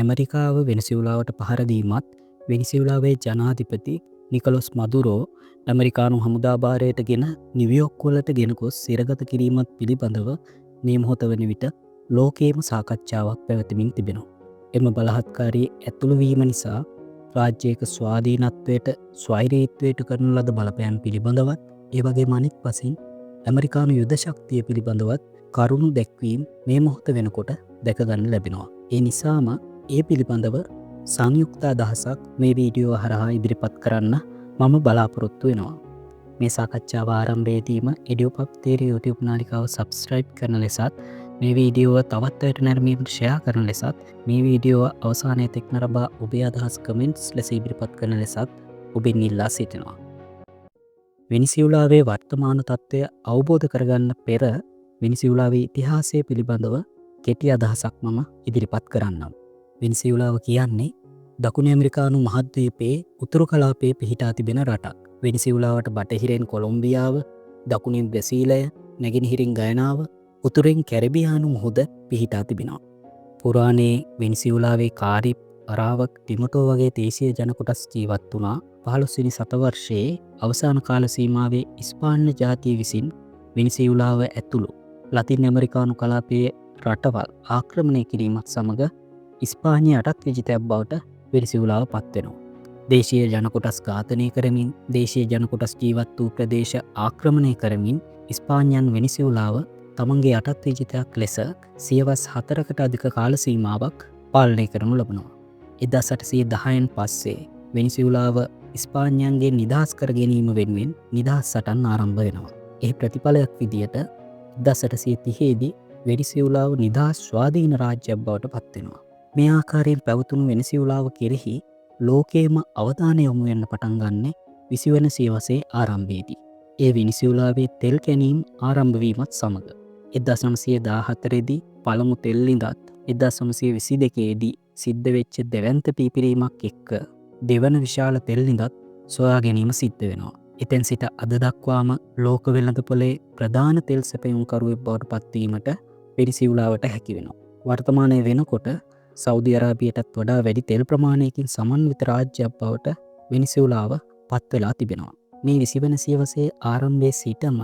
ඇමරිකාව වෙනසිවුලාවට පහර දීමත් වෙනිසිවුලාවේ ජනාධිපති නිකොලස් මදුරෝ ඇමරිකානු හමුදා භාරයට ගෙන නිවියොර්ක් වලට ගෙන ගොස් සිරගත කිරීමත් පිළිබඳව මේ මොහොත වන විට ලෝකයේම සාකච්ඡාවක් පැවැතමින් තිබෙනවා. එම බලහත්කාරී ඇතුළු වීම නිසා රාජ්‍යයක ස්වාධීනත්වයට ස්වෛරීත්වයට කරන ලද බලපෑම් පිළිබඳවත් ඒ වගේ අනෙක් පසින් ඇමරිකානු යුද ශක්තිය පිළිබඳවත් කරුණු දැක්වීම් මේ මොහොත වෙනකොට දැකගන්න ලැබෙනවා. ඒ නිසාම ඒ පිළිබඳව සංයුක්ත අදහසක් මේ වීඩියෝ හරහා ඉදිරිපත් කරන්න මම බලාපොරොත්තු වෙනවා. මේ සාකච්ඡාව ආරම්භයේදීම එඩියෝපප් තේරී YouTube නාලිකාව සබස්ක්‍රයිබ් කරන ලෙසත් මේ වීඩියෝව තවත් අයට නැරඹීමට ෂෙයා කරන ලෙසත් මේ වීඩියෝව අවසානයේ තෙක් නරඹා ඔබේ අදහස් කමෙන්ට්ස් ලෙස ඉදිරිපත් කරන ලෙසත් ඔබෙන් ඉල්ලා සිටිනවා. වෙනිසිවුලාවේ වර්තමාන තත්ත්වය අවබෝධ කරගන්න පෙර වෙනිසිවුලාවේ ඉතිහාසය පිළිබඳව කෙටි අදහසක් මම ඉදිරිපත් කරන්නම්. වෙනිසිවුලාව කියන්නේ දකුණු ඇමරිකානු මහද්වීපයේ උතුරු කලාපයේ පිහිටා තිබෙන රටක්. වෙනිසිවුලාවට බටහිරෙන් කොලොම්බියාව, දකුණින් බ්‍රසීලය, නැගෙනහිරින් ගයනාව, උතුරෙන් කැරිබියානු මුහුද පිහිටා තිබෙනවා. පුරාණයේ වෙනිසිවුලාවේ කාරිබ්, අරාවක්, ටිමොටෝ වගේ දේශීය ජන කොටස් ජීවත් වුණා. 15 වෙනි සතවර්ෂයේ අවසාන කාල සීමාවේ ඉස්පාන්‍ය ජාතිය විසින් වෙනිසිවුලාව ඇතුළු ලතින් ඇමරිකානු කලාපයේ රටවල් ආක්‍රමණය කිරීමත් සමග ඉස්පාන්‍ය යටත් විජිතයක් බවට වෙනිසිවුලාව පත්වෙනවා. දේශීය ජන කොටස් ඝාතනය කරමින් දේශීය ජන කොටස් ජීවත් වූ ප්‍රදේශ ආක්‍රමණය කරමින් ඉස්පාන්යන් වෙනිසිවුලාව තමන්ගේ යටත් විජිතයක් ලෙස සියවස් 4කට අධික කාල සීමාවක් පාලනය කරනු ලබනවා. 1810න් පස්සේ වෙනිසිවුලාව ඉස්පාන්යන්ගේ නිදහස් කර ගැනීම වෙනුවෙන් නිදහස් සටන් ආරම්භ වෙනවා. ඒ ප්‍රතිඵලයක් විදියට 1830දී වෙනිසිවුලාව නිදහස් ස්වාධීන රාජ්‍යයක් බවට පත්වෙනවා. මේ ආකාරයෙන් පැවතුණු වෙනිසිවුලාව කෙරෙහි ලෝකයේම අවධානය යොමු වෙන්න පටන් ගන්නේ 20 වන සියවසේ ආරම්භයේදී. ඒ වෙනිසිවුලාවේ තෙල් කැණීම් ආරම්භ වීමත් සමග 1914දී පළමු තෙල් ලිඳත් 1922දී සිද්ධ වෙච්ච දෙවැන්ත පීපිරීමක් එක්ක දෙවන විශාල තෙල් ලිඳත් සොයා ගැනීම සිද්ධ වෙනවා. එතෙන් සිට අද දක්වාම ලෝක වෙළඳපොලේ ප්‍රධාන තෙල් සැපයුම්කරුවෙක් බවට පත්වීමට වෙනිසිවුලාවට හැකි වෙනවා. වර්තමානයේ වෙනකොට සෞදි අරාබියටත් වඩා වැඩි තෙල් ප්‍රමාණයකින් සමන්විත රාජ්‍යයක් බවට වෙනිසිවුලාව පත් වෙලා තිබෙනවා. මේ 20 වන සියවසේ ආරම්භයේ සිටම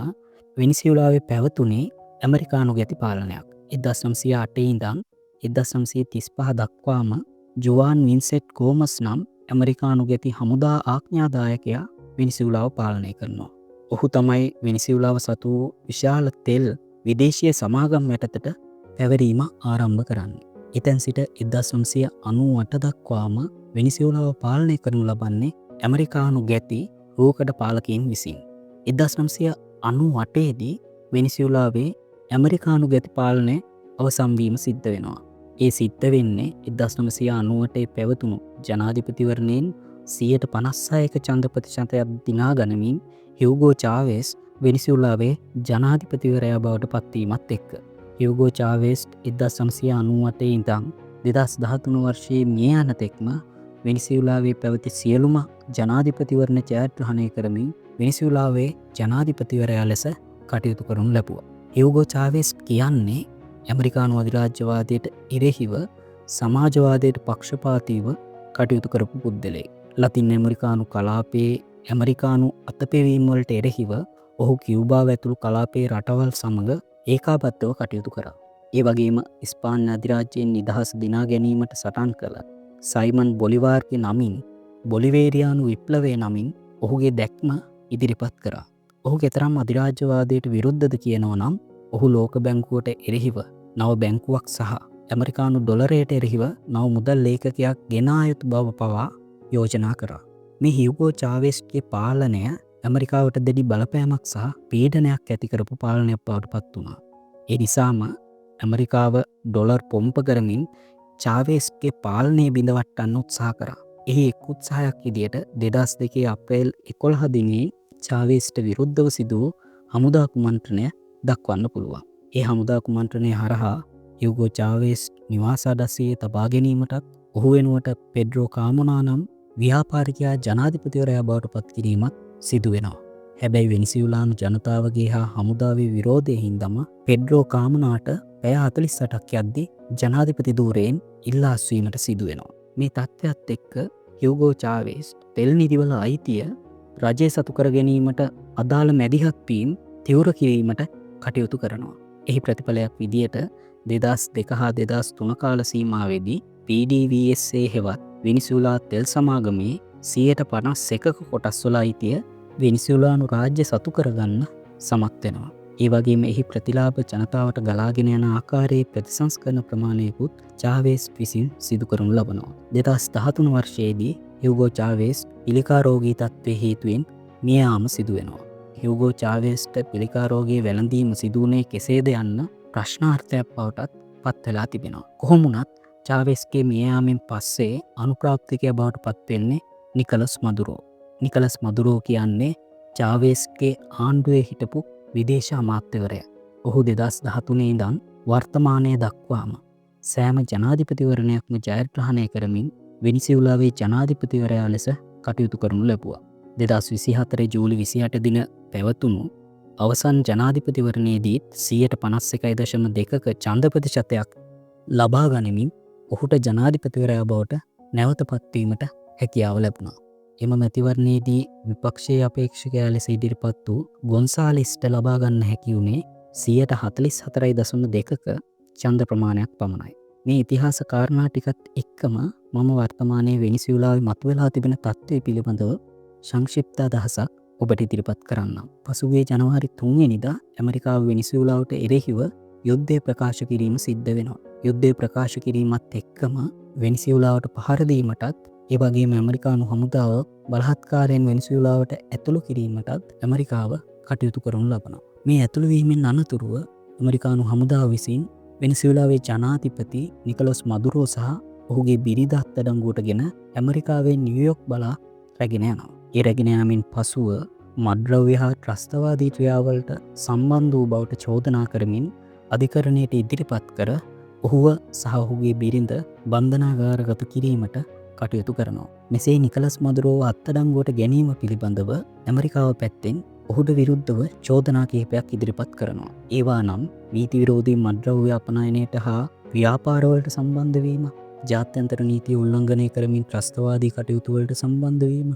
වෙනිසිවුලාවේ පැවතුනේ ඇමරිකානු ගැති පාලනයක්. 1908 ඉඳන් 1935 දක්වාම ජුවාන් වින්සෙන්ට් ගෝමස් නම් ඇමරිකානු ගැති හමුදා ආඥාදායකයා වෙනිසිවුලාව පාලනය කරනවා. ඔහු තමයි වෙනිසිවුලාව සතු විශාල තෙල් විදේශීය සමාගම් යටතට පැවරීම ආරම්භ කරන්නේ. එතැන් සිට 1998 දක්වාම වෙනිසිවුලාව පාලනය කරනු ලබන්නේ ඇමරිකානු ගැති රූකඩ පාලකයින් විසින්. 1998දී වෙනිසිවුලාවේ ඇමරිකානු ගැති පාලනය අවසන් වීම සිද්ධ වෙනවා. ඒ සිද්ධ වෙන්නේ 1998 පැවතුණු ජනාධිපතිවරණයෙන් 56% ඡන්ද ප්‍රතිශතයක් දිනා ගනිමින් හියුගෝ චාවෙස් වෙනිසිවුලාවේ ජනාධිපතිවරයා බවට පත්වීමත් එක්ක. හියුගෝ චාවෙස් 1998 ඉඳන් 2013 වර්ෂයේ මිය යන තෙක්ම වෙනිසිවුලාවේ පැවති සියලුම ජනාධිපතිවරණ ජයග්‍රහණය කරමින් වෙනිසිවුලාවේ ජනාධිපතිවරයා ලෙස කටයුතු කරනු ලැබුවා. හියුගෝ චාවෙස් කියන්නේ ඇමරිකානු අධිරාජ්‍යවාදයට එරෙහිව සමාජවාදයට පක්ෂපාතීව කටයුතු කරපු පුද්ගලයෙක්. ලතින් ඇමරිකානු කලාපයේ ඇමරිකානු අතපෙවීම් වලට එරෙහිව ඔහු කියුබාව ඇතුළු කලාපයේ රටවල් සමග ඒකාබද්ධව කටයුතු කරා. ඒ වගේම ඉස්පාන්‍ය අධිරාජ්‍යයෙන් නිදහස දිනා ගැනීමට සටන් කළ සයිමන් බොලිවාර්ගේ නමින් බොලිවේරියානු විප්ලවය නමින් ඔහුගේ දැක්ම ඉදිරිපත් කරා. ඔහු කෙතරම් අධිරාජ්‍යවාදයට විරුද්ධද කියනවා නම් ඔහු ලෝක බැංකුවට එරෙහිව නව බැංකුවක් සහ ඇමරිකානු ඩොලරයට එරෙහිව නව මුදල් ලේඛකයක් ගෙනා යුතු බව පවා යෝජනා කරා. මේ හියුගෝ චාවෙස්ගේ පාලනය ඇමරිකාවට දැඩි බලපෑමක් සහ පීඩනයක් ඇති කරපු පාලනයක් බවට පත් වුණා. ඒ නිසාම ඇමරිකාව ඩොලර් පොම්ප කරමින් චාවෙස්ගේ පාලනය බිඳවට්ටන්න උත්සාහ කරා. එහි එක් උත්සාහයක් විදියට 2002 අප්‍රේල් 11 දිනේ චාවෙස්ට විරුද්ධව සිදු වූ හමුදා කුමන්ත්‍රණය දක්වන්න පුළුවන්. ඒ හමුදා කුමන්ත්‍රණය හරහා හියුගෝ චාවෙස් නිවාසාදස්සියේ තබා ගැනීමටත් ඔහු වෙනුවට පෙඩ්‍රෝ කාමොනා නම් ව්‍යාපාරිකයා ජනාධිපතිවරයා බවට පත් කිරීමත් සිදු වෙනවා. හැබැයි වෙනිසියුලානු ජනතාවගේ හා හමුදාවේ විරෝධය හින්දම පෙඩ්‍රෝ කාමනාට පැය 48ක් යද්දී ජනාධිපති ධූරයෙන් ඉල්ලා අස්වීමට සිදුවෙනවා. මේ තත්ත්වයත් එක්ක හියුගෝ චාවෙස් තෙල් නිධිවල අයිතිය රජය සතු කර ගැනීමට අදාළ මැදිහත් වීම් තිවුර කිරීමට කටයුතු කරනවා. එහි ප්‍රතිඵලයක් විදියට 2002 හා 2003 කාල සීමාවේදී PDVSA හෙවත් වෙනිසියුලා තෙල් සමාගමේ 51% කොටස්වල අයිතිය වෙනිසියුලානු රාජ්‍ය සතු කරගන්න සමත් වෙනවා. ඒ වගේම එහි ප්‍රතිලාභ ජනතාවට ගලාගෙන යන ආකාරයේ ප්‍රතිසංස්කරණ ප්‍රමාණයකුත් චාවෙස් විසින් සිදු කරනු ලබනවා. 2013 වර්ෂයේදී හියුගෝ චාවෙස් පිළිකා රෝගී තත්ත්වයේ හේතුවෙන් මිය යාම සිදු වෙනවා. හියුගෝ චාවෙස්ට පිළිකා රෝගයේ වැළඳීම සිදු වුණේ කෙසේද යන්න ප්‍රශ්නාර්ථයක් බවටත් පත් වෙලා තිබෙනවා. කොහොම වුණත් චාවෙස්ගේ මිය යාමෙන් පස්සේ අනුප්‍රාප්තිකයා බවට පත් වෙන්නේ නිකලස් මදුරෝ. නිකලස් මදුරෝ කියන්නේ චාවෙස්ගේ ආණ්ඩුවේ හිටපු විදේශ අමාත්‍යවරයා. ඔහු 2013 ඉඳන් වර්තමානයේ දක්වාම සෑම ජනාධිපතිවරණයක්ම ජයග්‍රහණය කරමින් වෙනිසියුලාවේ ජනාධිපතිවරයා ලෙස කටයුතු කරනු ලැබුවා. 2024 ජූලි 28 දින පැවතුණු අවසන් ජනාධිපතිවරණයේදීත් 51.2ක ඡන්ද ප්‍රතිශතයක් ලබා ගනිමින් ඔහුට ජනාධිපතිවරයා බවට නැවත පත්වීමට හැකියාව ලැබුණා. එම මැතිවරණයේදී විපක්ෂයේ අපේක්ෂකයා ලෙස ඉදිරිපත් වූ ගොන්සාලිස්ට ලබා ගන්න හැකි වුණේ 44.2ක ඡන්ද ප්‍රමාණයක් පමණයි. මේ ඉතිහාස කාරණා ටිකත් එක්කම මම වර්තමානයේ වෙනිසියුලාවේ මතුවලා තිබෙන තත්ත්වය පිළිබඳව සංක්ෂිප්ත අදහසක් ඔබට ඉදිරිපත් කරන්නම්. පසුගිය ජනවාරි 3 වෙනිදා ඇමරිකාව වෙනිසියුලාවට එරෙහිව යුද්ධය ප්‍රකාශ කිරීම සිද්ධ වෙනවා. යුද්ධය ප්‍රකාශ කිරීමත් එක්කම වෙනිසියුලාවට පහර දීමටත් ඒ වගේම ඇමරිකානු හමුදාව බලහත්කාරයෙන් වෙනිසියුලාවට ඇතුළු කිරීමටත් ඇමරිකාව කටයුතු කරනු ලබනවා. මේ ඇතුළු වීමෙන් අනතුරුව ඇමරිකානු හමුදාව විසින් වෙනිසියුලාවේ ජනාධිපති නිකලොස් මදුරෝ සහ ඔහුගේ බිරිඳ අත්අඩංගුවටගෙන ඇමරිකාවේ නිව්යෝක් බලා රැගෙන යනවා. ඒ රැගෙන යාමෙන් පසුව මත්ද්‍රව්‍ය හා ත්‍රස්තවාදී ක්‍රියාවලට සම්බන්ධ වූ බවට චෝදනා කරමින් අධිකරණයට ඉදිරිපත් කර ඔහුව සහ ඔහුගේ බිරිඳ බන්ධනාගාරගත කිරීමට කටයුතු කරනවා. මෙසේ නිකලස් මදුරෝව අත්අඩංගුවට ගැනීම පිළිබඳව ඇමරිකාව පැත්තෙන් ඔහුට විරුද්ධව චෝදනා කිහිපයක් ඉදිරිපත් කරනවා. ඒවා නම් නීති විරෝධී මත්ද්‍රව්‍ය අපනයනයට හා ව්‍යාපාරවලට සම්බන්ධ වීම, ජාත්‍යන්තර නීතිය උල්ලංඝනය කරමින් ත්‍රස්තවාදී කටයුතු වලට සම්බන්ධ වීම,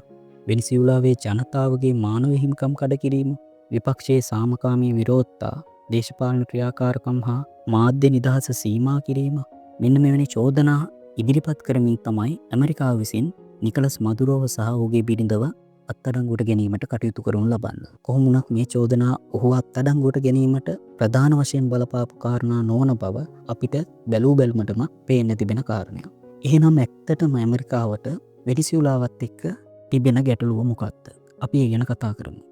වෙනිසියුලාවේ ජනතාවගේ මානව හිමිකම් කඩ කිරීම, විපක්ෂයේ සාමකාමී විරෝධතා, දේශපාලන ක්‍රියාකාරකම් හා මාධ්‍ය නිදහස සීමා කිරීම, මෙන්න මෙවැනි චෝදනා ඉදිරිපත් කරමින් තමයි ඇමරිකාව විසින් නිකලස් මදුරෝව සහ ඔහුගේ බිරිඳව අත්අඩංගුවට ගැනීමට කටයුතු කරනු ලබන්නේ. කොහොම වුණත් මේ චෝදනා ඔහු අත්අඩංගුවට ගැනීමට ප්‍රධාන වශයෙන් බලපාපු කාරණා නොවන බව අපිට බැලූ බැල්මටම පේන්න තිබෙන කාරණයක්. එහෙනම් ඇත්තටම ඇමරිකාවට වෙනිසියුලාවත් එක්ක තිබෙන ගැටලුව මොකක්ද? අපි ඒ ගැන කතා කරමු.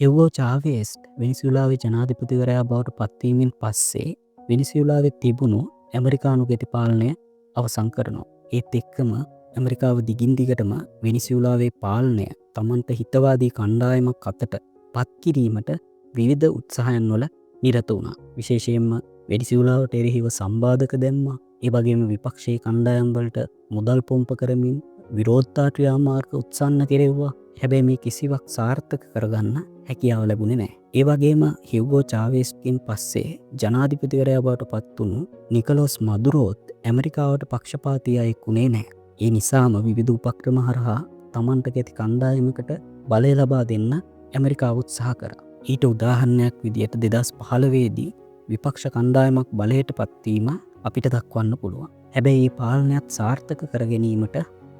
හියුගෝ චාවෙස් වෙනිසියුලාවේ ජනාධිපතිවරයා බවට පත්වීමෙන් පස්සේ වෙනිසියුලාවේ තිබුණු ඇමරිකානු ප්‍රතිපාලනය අවසන් කරනවා. ඒත් එක්කම ඇමරිකාව දිගින් දිගටම වෙනිසියුලාවේ පාලනය තමන්ට හිතවාදී කණ්ඩායමක් අතට පත් කිරීමට විවිධ උත්සාහයන් වල නිරත වුණා. විශේෂයෙන්ම වෙනිසියුලාවට එරෙහිව සම්බාධක දැම්මා. ඒ වගේම විපක්ෂයේ කණ්ඩායම් වලට මුදල් පොම්ප කරමින් විරෝධතා ක්‍රියාමාර්ග උත්සන්න කෙරෙව්වා. හැබැයි මේ කිසිවක් සාර්ථක කරගන්න හැකියාව ලැබුණේ නැහැ. ඒ වගේම හියුගෝ චාවෙස්කින් පස්සේ ජනාධිපතිවරයා බවට පත් වුණු නිකලොස් මදුරෝත් ඇමරිකාවට පක්ෂපාතී අයෙක් වුණේ නැහැ. ඒ නිසාම විවිධ උපක්‍රම හරහා තමන්ට කැති කණ්ඩායමකට බලය ලබා දෙන්න ඇමරිකාව උත්සාහ කරා. ඊට උදාහරණයක් විදියට 2015 දී විපක්ෂ කණ්ඩායමක් බලයට පත්වීම අපිට දක්වන්න පුළුවන්. හැබැයි මේ පාලනයත් සාර්ථක කර ගැනීමට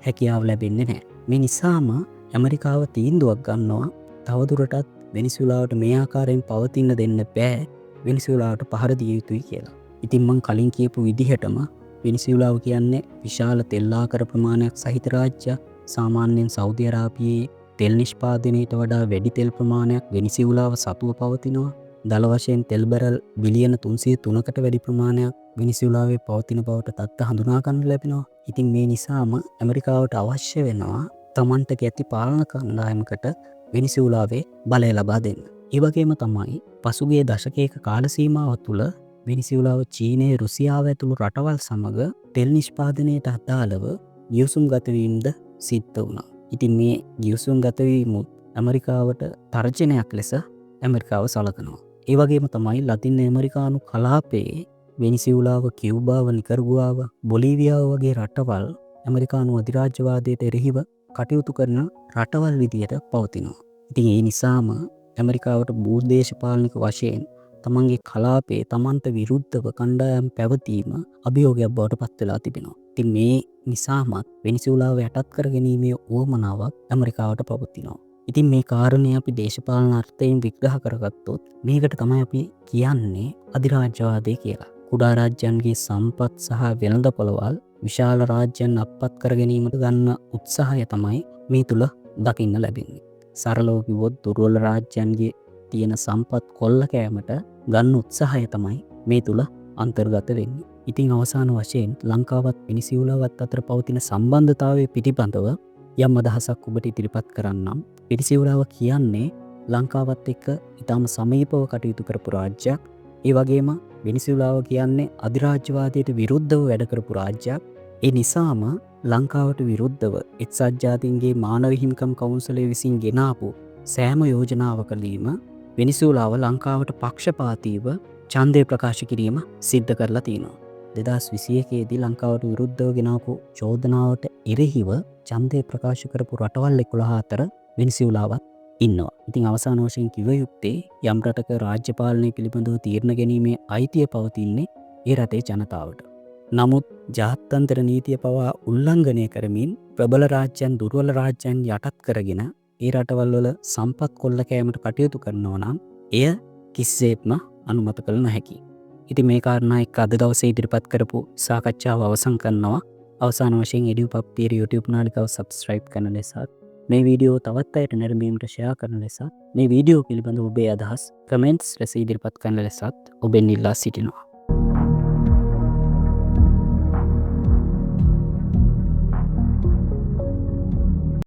හැකියාව ලැබෙන්නේ නැහැ. මේ නිසාම ඇමරිකාව තීන්දුවක් ගන්නවා තවදුරටත් වෙනිසියුලාවට මේ ආකාරයෙන් පවතින්න දෙන්න බෑ, වෙනිසියුලාවට පහර දිය යුතුයි කියලා. ඉතින් මං කලින් කියපු විදිහටම වෙනිසියුලාව කියන්නේ විශාල තෙල් ආකර ප්‍රමාණයක් සහිත රාජ්‍යයක්. සාමාන්‍යයෙන් සෞදි අරාබියේ තෙල් නිෂ්පාදනයට වඩා වැඩි තෙල් ප්‍රමාණයක් වෙනිසියුලාව සතුව පවතිනවා. දල වශයෙන් තෙල් බැරල් බිලියන 303කට වැඩි ප්‍රමාණයක් වෙනිසියුලාවේ පවතින බවට තත්ත්ව හඳුනා ගන්න ලැබෙනවා. ඉතින් මේ නිසාම ඇමරිකාවට අවශ්‍ය වෙනවා තමන්ට කැති පාලන කණ්ඩායමකට වෙනිසියුලාවේ බලය ලබා දෙන්න. ඒ වගේම තමයි පසුගිය දශකයක කාල සීමාව තුළ වෙනිසියුලාව චීනය, රුසියාව ඇතුළු රටවල් සමග තෙල් නිෂ්පාදනයට අදාළව ගිවිසුම් ගතවීමද සිද්ධ වුණා. ඉතින් මේ ගිවිසුම් ගතවීමුත් ඇමරිකාවට තර්ජනයක් ලෙස ඇමරිකාව සලකනවා. ඒ වගේම තමයි ලතින් ඇමරිකානු කලාපයේ වෙනිසියුලාව, කියුබාව, නිකරගුවාව, බොලීවියාව වගේ රටවල් ඇමරිකානු අධිරාජ්‍යවාදයට එරෙහිව කටයුතු කරන රටවල් විදියට පවතිනවා. ඉතින් ඒ නිසාම ඇමරිකාවට භූදේශපාලනික වශයෙන් තමන්ගේ කලාපයේ තමන්ට විරුද්ධව කණ්ඩායම් පැවතීම අභියෝගයක් බවට පත් වෙලා තිබෙනවා. ඉතින් මේ නිසාමත් වෙනිසියුලාව යටත් කර ගැනීමේ උවමනාවක් ඇමරිකාවට පවතිනවා. ඉතින් මේ කාරණය අපි දේශපාලන අර්ථයෙන් විග්‍රහ කරගත්තොත් මේකට තමයි අපි කියන්නේ අධිරාජ්‍යවාදය කියලා. කුඩා රාජ්‍යයන්ගේ සම්පත් සහ වෙළඳපොළවල් විශාල රාජ්‍යයන් අත්පත් කර ගැනීමට ගන්න උත්සාහය තමයි මේ තුල දකින්න ලැබෙන්නේ. සරලව කිව්වොත් දුර්වල රාජ්‍යයන්ගේ තියෙන සම්පත් කොල්ල කෑමට ගන්න උත්සාහය තමයි මේ තුල අන්තර්ගත වෙන්නේ. ඉතින් අවසාන වශයෙන් ලංකාවත් වෙනිසියුලාවත් අතර පවතින සම්බන්ධතාවය පිටිබඳව යම් අදහසක් ඔබට ඉදිරිපත් කරන්නම්. වෙනිසියුලාව කියන්නේ ලංකාවත් එක්ක ඉතාම සමීපව කටයුතු කරපු රාජ්‍යයක්. ඒ වගේම වෙනිසියුලාව කියන්නේ අධිරාජ්‍යවාදයට විරුද්ධව වැඩ කරපු රාජ්‍යයක්. ඒ නිසාම ලංකාවට විරුද්ධව එක්සත් ජාතීන්ගේ මානව හිමිකම් කවුන්සිලය විසින් ගෙනාපු සෑම යෝජනාවකදීම වෙනිසියුලාව ලංකාවට පක්ෂපාතීව ඡන්දය ප්‍රකාශ කිරීම සිද්ධ කරලා තියෙනවා. 2021 දී ලංකාවට විරුද්ධව ගෙනාපු චෝදනාවට එරෙහිව ඡන්දය ප්‍රකාශ කරපු රටවල් 11 අතර වෙනිසියුලාවත් ඉන්නවා. ඉතින් අවසාන වශයෙන් කිව යුත්තේ යම් රටක රාජ්‍ය පාලනය පිළිබඳව තීරණ ගැනීමේ අයිතිය පවතින්නේ ඒ රටේ ජනතාවට. නමුත් ජාත්‍යන්තර නීතිය පවා උල්ලංඝනය කරමින් ප්‍රබල රාජ්‍යයන් දුර්වල රාජ්‍යයන් යටත් කරගෙන ඒ රටවල් වල සම්පත් කොල්ල කෑමට කටයුතු කරනවා නම් එය කිසිසේත්ම අනුමත කළ නොහැකි. ඉතින් මේ කාරණා එක්ක අද දවසේ ඉදිරිපත් කරපු සාකච්ඡාව අවසන් කරනවා. අවසාන වශයෙන් EduPub YouTube නාලිකාව subscribe කරන ලෙසත් මේ වීඩියෝ තවත් අයට නැරඹීමට ෂෙයා කරන ලෙසත් මේ වීඩියෝ පිළිබඳ ඔබේ අදහස් කමෙන්ට්ස් ලෙස ඉදිරිපත් කරන ලෙසත් ඔබෙන් ඉල්ලා සිටිනවා.